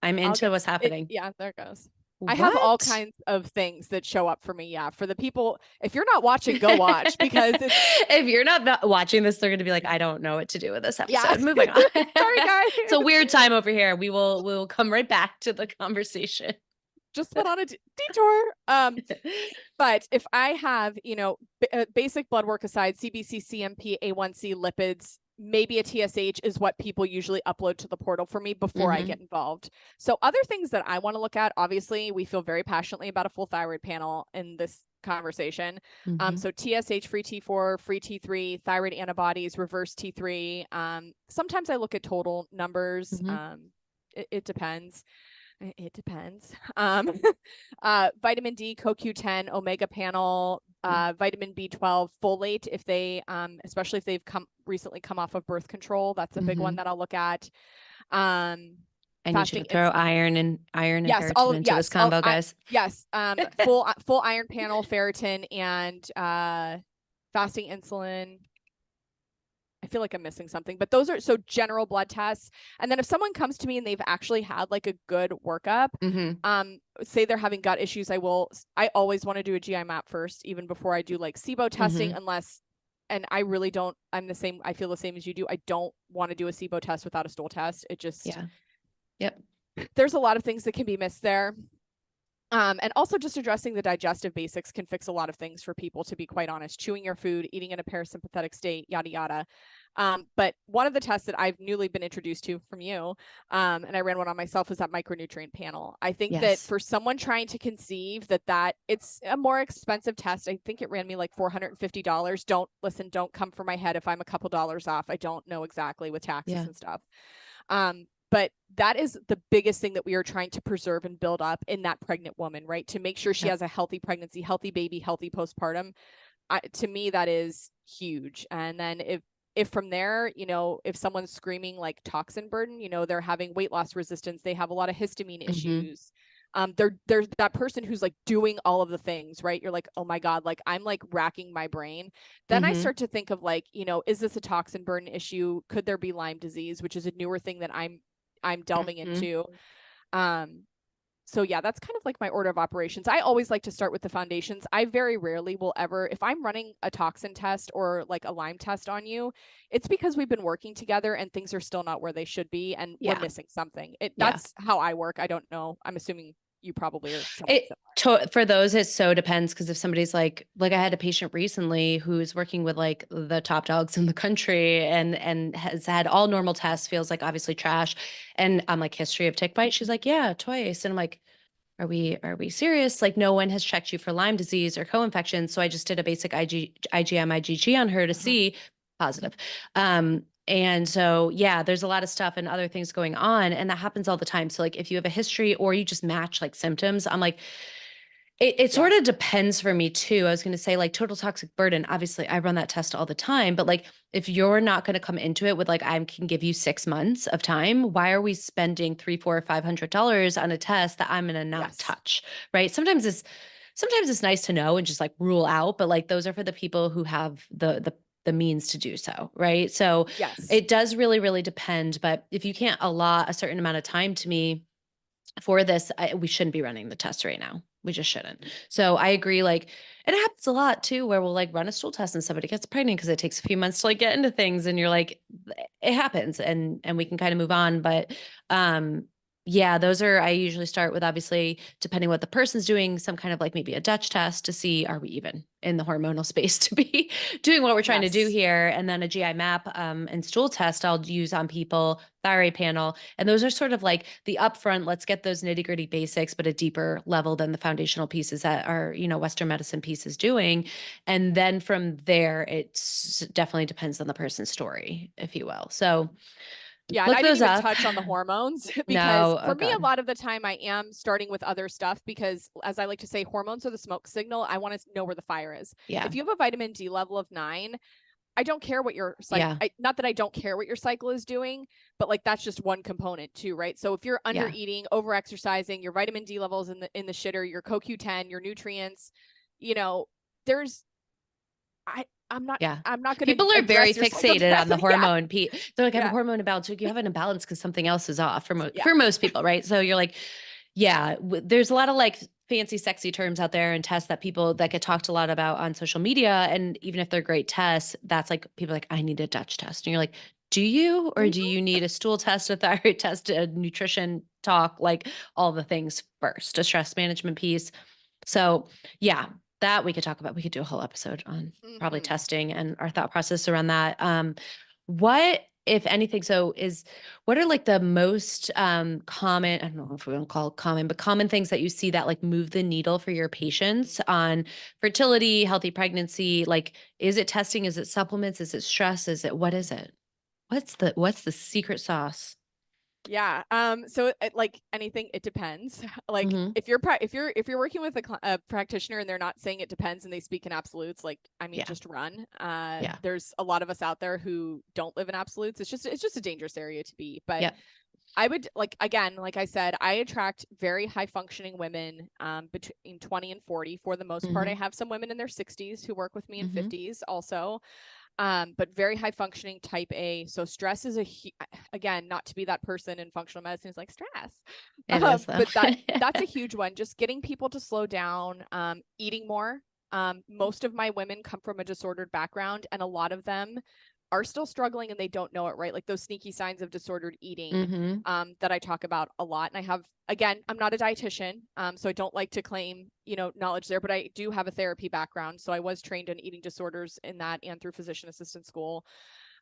I'm I'll into get what's it. happening. Yeah, there it goes. I have all What? kinds of things that show up for me. Yeah. For the people, if you're not watching, go watch, because it's, If you're not watching this, they're going to be like, I don't know what to do with this yeah. episode. Moving on. Sorry, It's a guys. weird time over here. We will come right back to the conversation. just went on a detour. But if I have, basic blood work aside, CBC, CMP, A1C, lipids, maybe a TSH is what people usually upload to the portal for me before I get involved. So other things that I want to look at, obviously, we feel very passionately about a full thyroid panel in this conversation. So TSH, free T4, free T3, thyroid antibodies, reverse T3. Sometimes I look at total numbers. It depends. It depends. Vitamin D, CoQ10, omega panel, vitamin B12, folate, if they, especially if they've recently come off of birth control, that's a big one that I'll look at. I need you Fasting to throw iron and yes, ferritin into this combo, guys. Yes, full iron panel, ferritin, and fasting insulin. I feel like I'm missing something, but those are so general blood tests. And then if someone comes to me and they've actually had like a good workup, say they're having gut issues, I always want to do a GI map first, even before I do like SIBO testing, unless, and I really don't, I feel the same as you do. I don't want to do a SIBO test without a stool test. It just, there's a lot of things that can be missed there. And also just addressing the digestive basics can fix a lot of things for people, to be quite honest. Chewing your food, eating in a parasympathetic state, yada, yada. But one of the tests that I've newly been introduced to from you, and I ran one on myself, is that micronutrient panel. I think that for someone trying to conceive that it's a more expensive test, I think it ran me like $450. Don't come for my head if I'm a couple dollars off. I don't know exactly with taxes and stuff. But that is the biggest thing that we are trying to preserve and build up in that pregnant woman, right? To make sure she has a healthy pregnancy, healthy baby, healthy postpartum. To me, that is huge. And then if from there, if someone's screaming like toxin burden, they're having weight loss resistance, they have a lot of histamine issues. There's that person who's like doing all of the things, right? You're like, oh my God, like I'm like racking my brain. Then I start to think of like, is this a toxin burden issue? Could there be Lyme disease, which is a newer thing that I'm delving into. So yeah, that's kind of like my order of operations. I always like to start with the foundations. I very rarely will ever, if I'm running a toxin test or like a Lyme test on you, it's because we've been working together and things are still not where they should be and we're missing something. That's how I work. I don't know. I'm assuming you probably are. For those, it so depends, because if somebody's like I had a patient recently who's working with like the top dogs in the country and has had all normal tests, feels like obviously trash, and I'm like, history of tick bite, she's like, yeah, twice, and I'm like, are we serious? Like, no one has checked you for Lyme disease or co-infection. So I just did a basic IgM IgG on her to see positive. And so, yeah, there's a lot of stuff and other things going on, and that happens all the time. So like if you have a history or you just match like symptoms, I'm like, it sort of depends for me too. I was going to say like total toxic burden. Obviously I run that test all the time, but like if you're not going to come into it with like, I can give you 6 months of time, why are we spending $300, $400, $500 on a test that I'm going to not touch? Right. Sometimes it's nice to know and just like rule out, but like those are for the people who have the means to do so. Right. So it does really, really depend. But if you can't allot a certain amount of time to me for this, we shouldn't be running the test right now. We just shouldn't. So I agree. Like, and it happens a lot too, where we'll like run a stool test and somebody gets pregnant because it takes a few months to like get into things. And you're like, it happens, and we can kind of move on. But, yeah, I usually start with, obviously, depending what the person's doing, some kind of like maybe a Dutch test to see, are we even in the hormonal space to be doing what we're trying to do here? And then a GI map and stool test I'll use on people, thyroid panel. And those are sort of like the upfront, let's get those nitty gritty basics, but a deeper level than the foundational pieces that are, Western medicine pieces doing. And then from there, it definitely depends on the person's story, if you will. So yeah, and I didn't even touch on the hormones because for me, God. a lot of the time I am starting with other stuff because, as I like to say, hormones are the smoke signal. I want to know where the fire is. Yeah. If you have a vitamin D level of 9, I don't care what your cycle, not that I don't care what your cycle is doing, but like that's just one component too, right? So if you're under eating, over exercising, your vitamin D levels in the shitter, your CoQ10, your nutrients, I'm not going to. People are very fixated on the hormone. They're like, I have a hormone imbalance. Like, you have an imbalance because something else is off for most people, right? So you're like, there's a lot of like fancy, sexy terms out there and tests that get talked a lot about on social media. And even if they're great tests, that's like, people are like, I need a Dutch test. And you're like, Do you, or do Mhm. you need a stool test, a thyroid test, a nutrition talk, like all the things first, a stress management piece? So, yeah, that we could talk about. We could do a whole episode on probably Mhm. testing and our thought process around that. What, if anything, what are like the most common, I don't know if we want to call it common, but common things that you see that like move the needle for your patients on fertility, healthy pregnancy? Like, is it testing? Is it supplements? Is it stress? What is it? What's the secret sauce? Yeah. So like anything, it depends. Like Hmm. if you're working with a practitioner and they're not saying it depends and they speak in absolutes, like I mean, Yeah. just run. Yeah. There's a lot of us out there who don't live in absolutes. It's just a dangerous area to be. But Yep. I would like again, like I said, I attract very high functioning women between 20 and 40 for the most part. I Hmm. have some women in their 60s who work with me in Hmm. 50s also, but very high functioning type A. So stress is again, not to be that person in functional medicine who's like stress, It is though. but that's a huge one. Just getting people to slow down, eating more. Most of my women come from a disordered background, and a lot of them are still struggling and they don't know it, right? Like those sneaky signs of disordered eating, Hmm. that I talk about a lot. And I have, again, I'm not a dietitian, so I don't like to claim, knowledge there, but I do have a therapy background. So I was trained in eating disorders in that and through physician assistant school.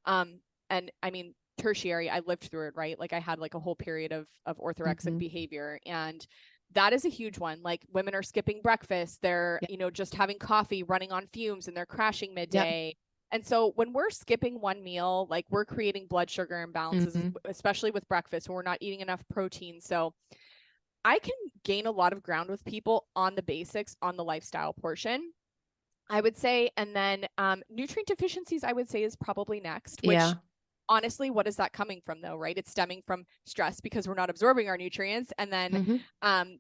And I mean, tertiary, I lived through it, right? Like I had like a whole period of orthorexic Hmm. behavior, and that is a huge one. Like women are skipping breakfast, they're, Yep. just having coffee, running on fumes, and they're crashing Yep. midday. And so when we're skipping one meal, like we're creating blood sugar imbalances, Hmm. especially with breakfast when we're not eating enough protein. So I can gain a lot of ground with people on the basics, on the lifestyle portion, I would say. And then nutrient deficiencies, I would say, is probably next, which Yeah. honestly, what is that coming from though, right? It's stemming from stress because we're not absorbing our nutrients. And then, Hmm.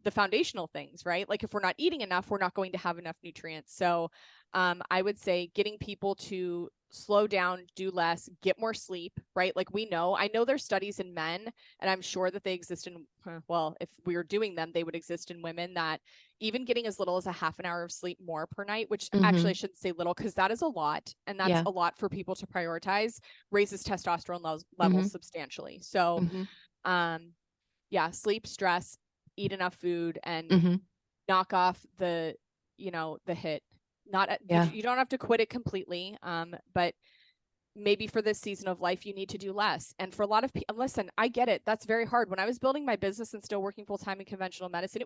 the foundational things, right? Like if we're not eating enough, we're not going to have enough nutrients. So I would say getting people to slow down, do less, get more sleep, right? Like I know there's studies in men, and I'm sure that they exist in, well, if we were doing them, they would exist in women, that even getting as little as a half an hour of sleep more per night, which actually I Hmm. shouldn't say little because that is a lot. And that's Yeah. a lot for people to prioritize, raises testosterone levels Hmm. substantially. So, Hmm. um, yeah, sleep, stress, eat enough food, and Hmm. knock off the hit. Not Yeah. you don't have to quit it completely, but maybe for this season of life you need to do less. And for a lot of people, listen, I get it. That's very hard. When I was building my business and still working full time in conventional medicine,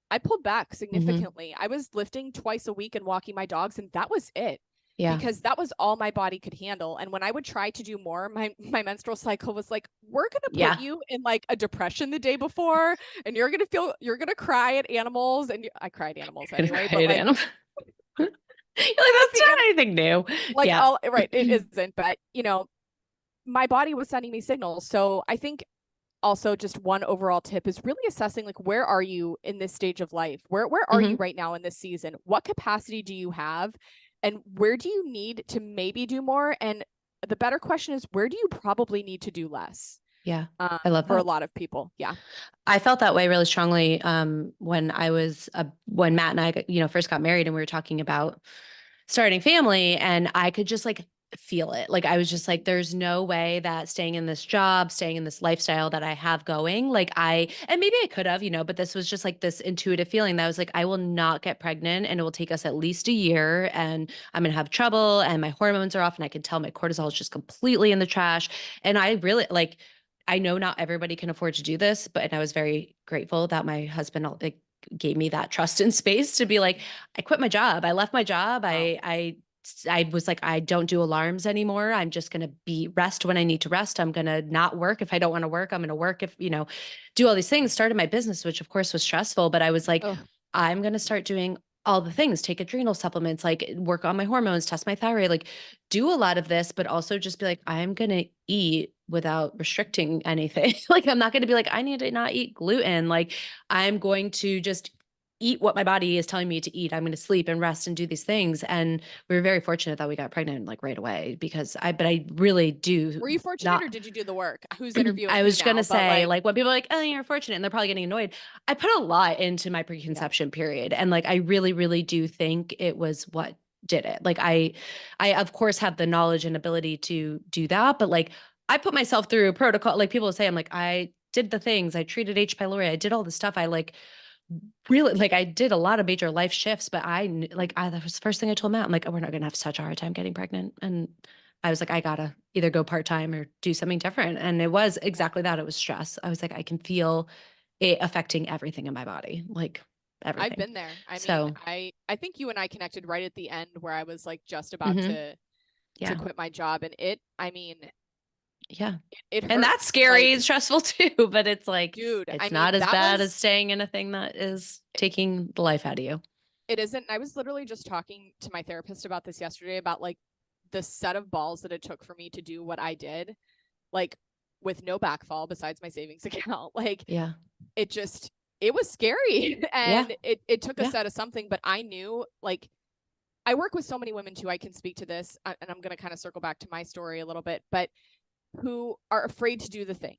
I pulled back Hmm. significantly. I was lifting twice a week and walking my dogs, and that was it, Yeah. because that was all my body could handle. And when I would try to do more, my menstrual cycle was like, we're going to put Yeah. you in like a depression the day before, and you're going to cry at animals. And I cried at animals Gonna anyway, but create like, animal. You're like, like that's the not anything new. like Yeah. all right, it isn't, but my body was sending me signals. So I think also just one overall tip is really assessing, like, where are you in this stage of life? Where are you Hmm. right now in this season? What capacity do you have? And where do you need to maybe do more? And the better question is, where do you probably need to do less? Yeah. I love For a that. lot of people. Yeah. I felt that way really strongly when Matt and I first got married and we were talking about starting family, and I could just like feel it. Like I was just like there's no way that staying in this job, staying in this lifestyle that I have going, and maybe I could have, but this was just like this intuitive feeling that I was like I will not get pregnant and it will take us at least a year and I'm going to have trouble and my hormones are off and I can tell my cortisol is just completely in the trash. And I really like I know not everybody can afford to do this, but and I was very grateful that my husband like gave me that trust and space to be like, I quit my job. I left my job. Wow. I was like, I don't do alarms anymore. I'm just gonna be rest when I need to rest. I'm gonna not work if I don't want to work. I'm gonna work if, do all these things. Started my business, which of course was stressful, but I was like, Oh, I'm gonna start doing all the things, take adrenal supplements, like work on my hormones, test my thyroid, like do a lot of this, but also just be like, I'm gonna eat without restricting anything. Like I'm not gonna be like, I need to not eat gluten. Like I'm going to just eat what my body is telling me to eat. I'm going to sleep and rest and do these things. And we were very fortunate that we got pregnant like right away but I really do were you fortunate or not. did you do the work? Who's interviewing I who was going to now? But say like, like when people are like, oh, you're fortunate and they're probably getting annoyed. I put a lot into my yeah. preconception period. And like, I really, really do think it was what did it. Like I of course have the knowledge and ability to do that, but like I put myself through a protocol. Like people say, I'm like, I did the things, I treated H. pylori, I did all the stuff. I like really like I did a lot of major life shifts, but that was the first thing I told Matt. I'm like, oh, we're not gonna have such a hard time getting pregnant. And I was like, I gotta either go part-time or do something different. And it was Yeah. exactly that. It was stress. I was like, I can feel it affecting everything in my body, like I've everything. been there. I mean, So, I think you and I connected right at the end where I was like just about mhm, to yeah, quit my job, and it, I mean, yeah. it And that's hurts. scary and Like, stressful too, but it's like, dude, I it's not mean, as that bad as was staying in a thing that is taking the life out of you. it isn't. I was literally just talking to my therapist about this yesterday about like the set of balls that it took for me to do what I did, like with no backfall besides my savings account. Like Yeah. it just it was scary Yeah. and it took a Yeah. set of something, but I knew like I work with so many women too. I can speak to this, and I'm going to kind of circle back to my story a little bit, but who are afraid to do the thing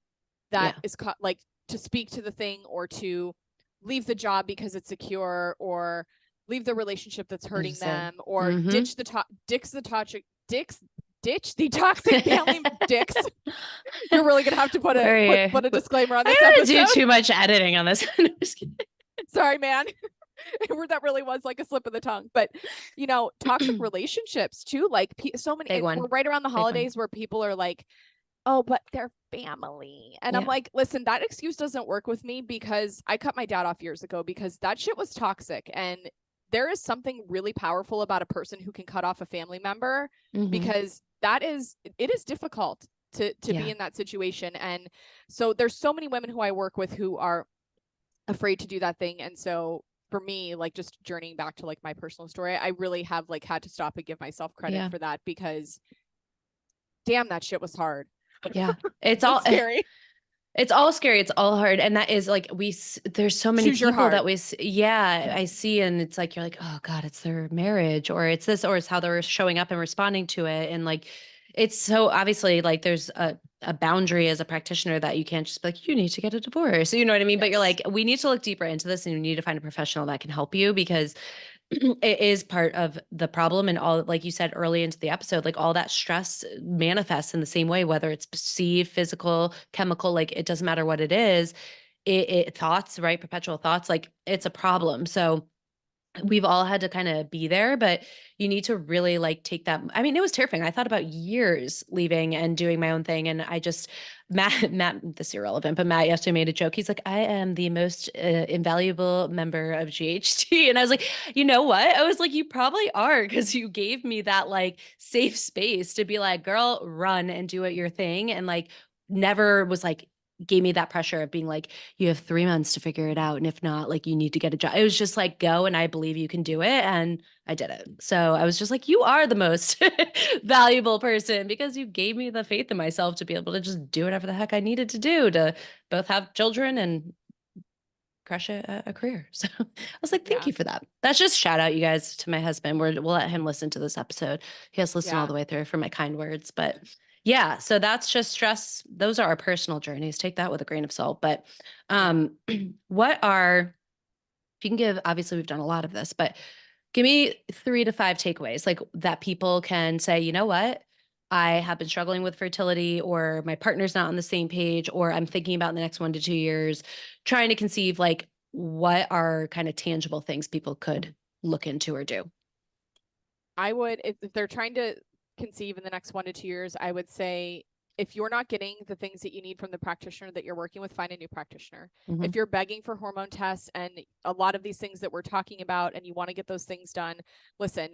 that Yeah. is like to speak to the thing or to leave the job because it's secure or leave the relationship that's I was hurting just saying. them or Mm-hmm. ditch the toxic family dicks. You're really gonna have to put Where are you? a disclaimer on I this don't want to do episode. too much editing on this. I'm just kidding. Sorry, man. That really was like a slip of the tongue. But toxic relationships too. Like so many. Big We're one. right around the Big one. holidays where people are like, "Oh, but they're family," and I'm Yeah. like, "Listen, that excuse doesn't work with me because I cut my dad off years ago because that shit was toxic, and there is something really powerful about a person who can cut off a family member Mm-hmm. because it is difficult to be Yeah. in that situation." And so there's so many women who I work with who are afraid to do that thing. And so for me, like just journeying back to like my personal story, I really have like had to stop and give myself credit Yeah. for that because damn, that shit was hard Yeah. It's and all scary. it's all scary. It's all hard. And that is like there's so many Choose your people heart. that yeah, I see and it's like you're like, "Oh God, it's their marriage or it's this or it's how they're showing up and responding to it." And like it's so obviously like there's a boundary as a practitioner that you can't just be like, you need to get a divorce. You know what I mean? But you're Yes. like, we need to look deeper into this and you need to find a professional that can help you because it is part of the problem and all like you said early into the episode like all that stress manifests in the same way whether it's perceived physical chemical like it doesn't matter what it is it thoughts right perpetual thoughts like it's a problem so we've all had to kind of be there, but you need to really like take that. I mean, it was terrifying. I thought about years leaving and doing my own thing. And I just, Matt, this is irrelevant, but Matt yesterday made a joke. He's like, I am the most invaluable member of GHT. And I was like, you know what? I was like, you probably are because you gave me that like safe space to be like, girl, run and do it your thing. And like, never was like, gave me that pressure of being like, you have 3 months to figure it out. And if not, like you need to get a job. It was just like, go and I believe you can do it. And I did it. So I was just like, you are the most valuable person because you gave me the faith in myself to be able to just do whatever the heck I needed to do to both have children and crush a career. So I was like, thank Yeah. you for that. That's just shout out you guys to my husband. We'll let him listen to this episode. He has listened all Yeah. the way through for my kind words. But yeah, so that's just stress. Those are our personal journeys. Take that with a grain of salt. But Yeah. what are, if you can give, obviously we've done a lot of this, but give me 3 to 5 takeaways like that people can say, you know what? I have been struggling with fertility, or my partner's not on the same page, or I'm thinking about in the next 1 to 2 years, trying to conceive like what are kind of tangible things people could look into or do. I would, if they're trying to conceive in the next 1 to 2 years, I would say if you're not getting the things that you need from the practitioner that you're working with, find a new practitioner. Mm-hmm. If you're begging for hormone tests and a lot of these things that we're talking about and you want to get those things done, listen,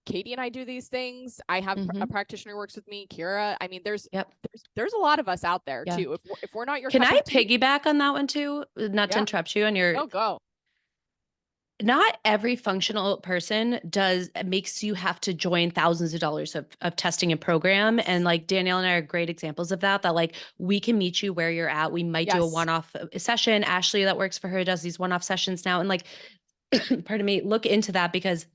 Katie and I do these things. I have Mm-hmm. a practitioner who works with me, Kira. I mean, Yep. there's a lot of us out there Yeah. too. If we're not your Can cup I of tea, piggyback on that one too? Not to yeah, interrupt you on your no, go. not every functional person does makes you have to join thousands of dollars of testing and program. And Yes. like Danielle and I are great examples of that, that like we can meet you where you're at. We might do a Yes. one-off session. Ashley that works for her does these one-off sessions now. And like, pardon me, look into that because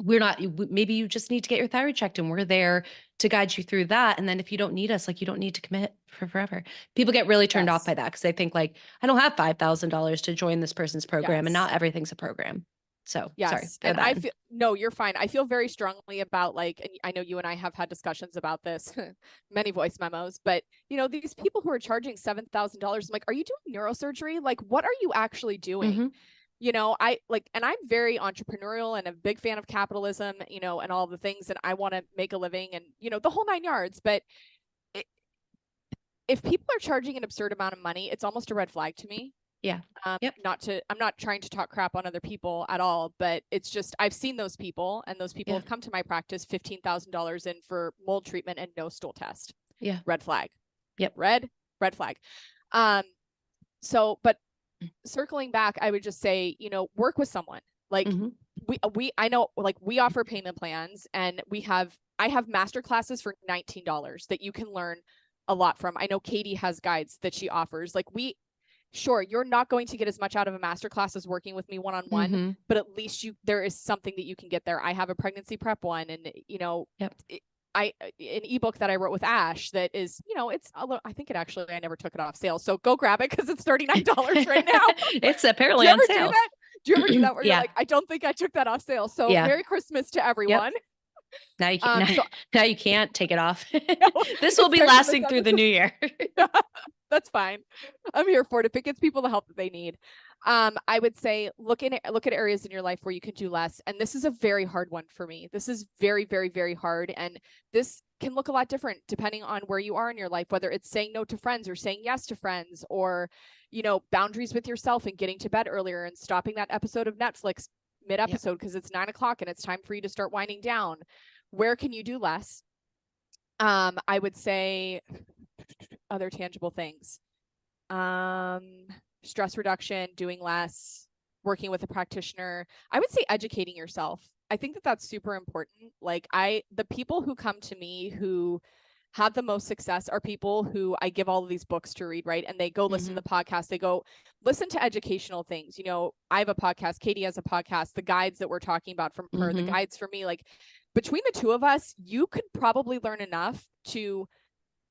we're not, maybe you just need to get your thyroid checked and we're there to guide you through that. And then if you don't need us, like you don't need to commit for forever. People get really turned off Yes. by that because they think like, I don't have $5,000 to join this person's program and Yes. not everything's a program. So sorry, Yes. go And I that. feel, no, you're fine. I feel very strongly about like, and I know you and I have had discussions about this, many voice memos, but these people who are charging $7,000, I'm like, are you doing neurosurgery? Like, what are you actually doing? Mm-hmm. I like, and I'm very entrepreneurial and a big fan of capitalism, and all the things, and I want to make a living and, the whole 9 yards. But it, if people are charging an absurd amount of money, it's almost a red flag to me. Yeah. Yep. I'm not trying to talk crap on other people at all, but it's just, I've seen those people, and those people Yeah. have come to my practice $15,000 in for mold treatment and no stool test. Yeah. Red flag. Yep. Red flag. Um, so, but circling back, I would just say, work with someone. Like Mm-hmm. I know, like, we offer payment plans, and I have master classes for $19 that you can learn a lot from. I know Katie has guides that she offers. Like, sure, you're not going to get as much out of a master class as working with me one-on-one, Mm-hmm. but at least there is something that you can get there. I have a pregnancy prep one, and Yep. an ebook that I wrote with Ash that is, it's a little, I think it actually, I never took it off sale. So go grab it because it's $39 right now. It's Do apparently you on ever do sale. that? Do you ever do that where you're Yeah. like, I don't think I took that off sale. So Yeah. Merry Christmas to Yep. everyone. Now you can, So now you can't take it off. no, This will it's be time for this lasting through the new year. That's fine. I'm here for it if it gets people the help that they need. I would say look at areas in your life where you can do less. And this is a very hard one for me. This is very, very, very hard. And this can look a lot different depending on where you are in your life, whether it's saying no to friends or saying yes to friends, or, boundaries with yourself and getting to bed earlier and stopping that episode of Netflix mid-episode because it's 9 o'clock and it's time for you to start winding down. Where can you do less? I would say other tangible things. Stress reduction, doing less, working with a practitioner. I would say educating yourself. I think that that's super important. Like, the people who come to me who have the most success are people who I give all of these books to read, right? And they go listen to the podcast. They go listen to educational things. I have a podcast. Katie has a podcast. The guides that we're talking about from her, the guides for me, like, between the two of us, you could probably learn enough to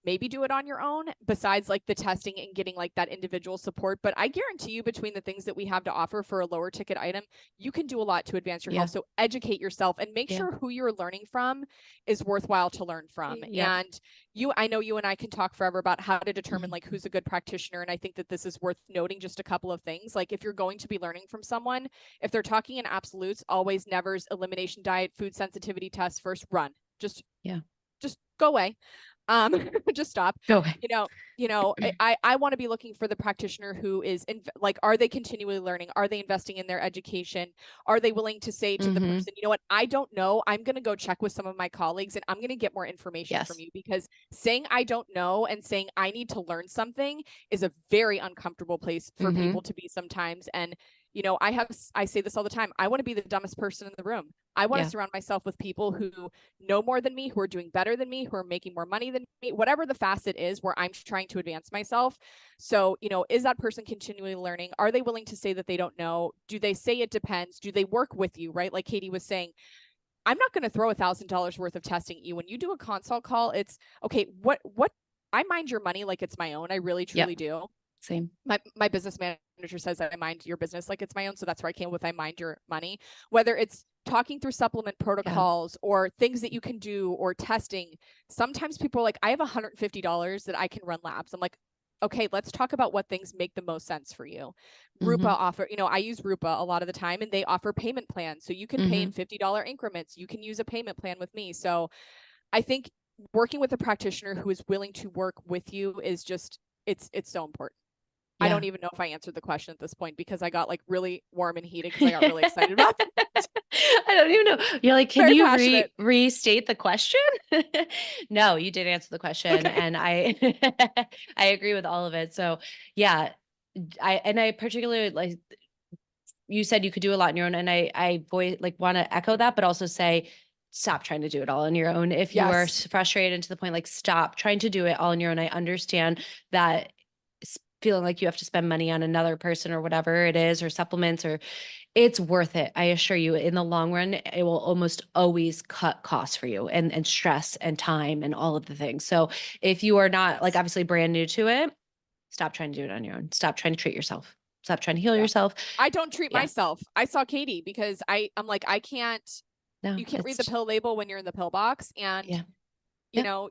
maybe do it on your own, besides like the testing and getting like that individual support. But I guarantee you, between the things that we have to offer for a lower ticket item, you can do a lot to advance your health. So educate yourself and make sure who you're learning from is worthwhile to learn from. And I know you and I can talk forever about how to determine like who's a good practitioner. And I think that this is worth noting just a couple of things. Like, if you're going to be learning from someone, if they're talking in absolutes, always, nevers, elimination diet, food sensitivity tests, first run, just go away. Just stop. Go away. I want to be looking for the practitioner who is like, are they continually learning? Are they investing in their education? Are they willing to say to the person, you know what, I don't know, I'm going to go check with some of my colleagues and I'm going to get more information from you? Because saying I don't know and saying I need to learn something is a very uncomfortable place for people to be sometimes. And I say this all the time. I want to be the dumbest person in the room. I want to surround myself with people who know more than me, who are doing better than me, who are making more money than me, whatever the facet is where I'm trying to advance myself. So, is that person continually learning? Are they willing to say that they don't know? Do they say it depends? Do they work with you, right? Like Katie was saying, I'm not going to throw $1,000 worth of testing at you. When you do a consult call, it's okay. What I mind your money like it's my own. I really, truly do. Same. My business manager says that I mind your business like it's my own. So that's where I came with I mind your money, whether it's talking through supplement protocols or things that you can do or testing. Sometimes people are like, I have $150 that I can run labs. I'm like, okay, let's talk about what things make the most sense for you. Rupa offer, I use Rupa a lot of the time, and they offer payment plans. So you can pay in $50 increments. You can use a payment plan with me. So I think working with a practitioner who is willing to work with you is just, it's so important. I don't even know if I answered the question at this point because I got like really warm and heated because I got really excited about it. I don't even know. You're like, can Very you passionate. restate the question? No, you did answer the question. Okay. And I agree with all of it. So yeah, I particularly like, you said you could do a lot on your own. And I want to echo that, but also say, stop trying to do it all on your own. If you are frustrated to the point, like, stop trying to do it all on your own. I understand that feeling like you have to spend money on another person or whatever it is, or supplements, or it's worth it. I assure you, in the long run, it will almost always cut costs for you, and stress and time and all of the things. So if you are not like obviously brand new to it, stop trying to do it on your own. Stop trying to treat yourself. stop trying to heal Yeah. yourself. I don't treat Yeah. myself. I saw Katie because I'm like, I can't, No, you can't read the it's pill label when you're in the pill box. And, yeah. you Yeah. know,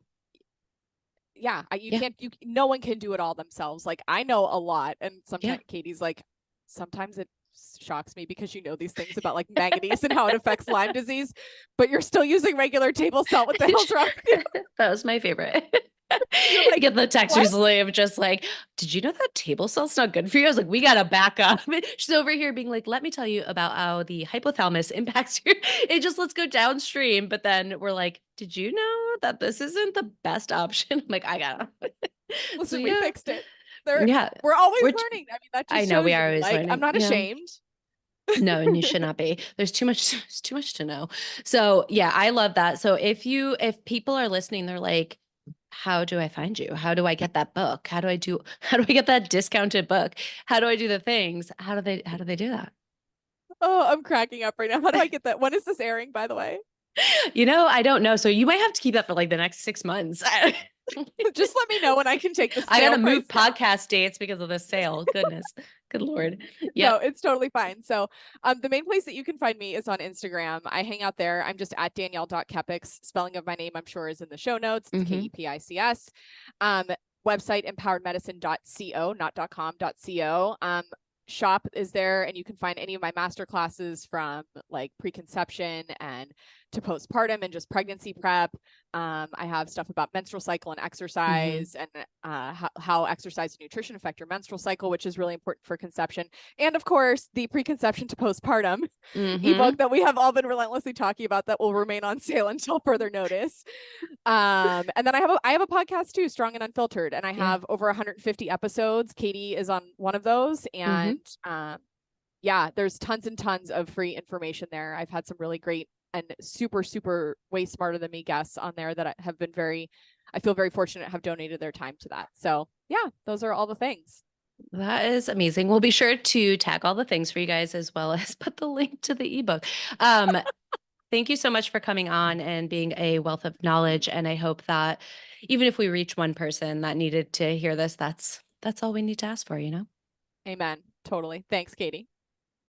yeah, you Yeah. can't, no one can do it all themselves. Like I know a lot. And Yeah. sometimes Katie's like, sometimes it shocks me because you know these things about like manganese and how it affects Lyme disease, but you're still using regular table salt. What the hell's wrong with you? That was my favorite. You're I like, get the text what? recently of just like, did you know that table salt's not good for you? I was like, we gotta back up. She's over here being like, let me tell you about how the hypothalamus impacts your it just let's go downstream. But then we're like, did you know that this isn't the best option? I'm like, I gotta. So Listen, we yeah. fixed it. There, Yeah. we're always Which learning. I mean, that I just know we shows are you. always Like, I'm learning. not Yeah. ashamed. No, and you should not be. There's too much to know. So yeah, I love that. So if people are listening, they're like, how do I find you? How do I get that book? How do I get that discounted book? How do I do the things? How do they do that? Oh, I'm cracking up right now. How do I get that? When is this airing, by the way? I don't know. So you might have to keep that for like the next 6 months. Just let me know when I can take the I sale gotta price move down. podcast dates because of this sale. Goodness. Good Lord. No, Yep. it's totally fine. So, the main place that you can find me is on Instagram. I hang out there. I'm just at Danielle.Kepics. Spelling of my name, I'm sure, is in the show notes. It's Mm-hmm. Kepics. Um, Website empoweredmedicine.co, not .com, .co. Shop is there, and you can find any of my master classes from like preconception and to postpartum and just pregnancy prep. I have stuff about menstrual cycle and Mm-hmm. exercise and how exercise and nutrition affect your menstrual cycle, which is really important for conception. And of course, the preconception to postpartum Mm-hmm. ebook that we have all been relentlessly talking about that will remain on sale until further notice. And then I have a podcast too, Strong and Unfiltered, and I Yeah. have over 150 episodes. Katie is on one of those, Mm-hmm. and yeah, there's tons and tons of free information there. I've had some really great and super, super way smarter than me guests on there that have been I feel very fortunate to have donated their time to that. So yeah, those are all the things. That is amazing. We'll be sure to tag all the things for you guys as well as put the link to the ebook. Um, Thank you so much for coming on and being a wealth of knowledge. And I hope that even if we reach one person that needed to hear this, that's all we need to ask for, you know? Amen. Totally. Thanks, Katie.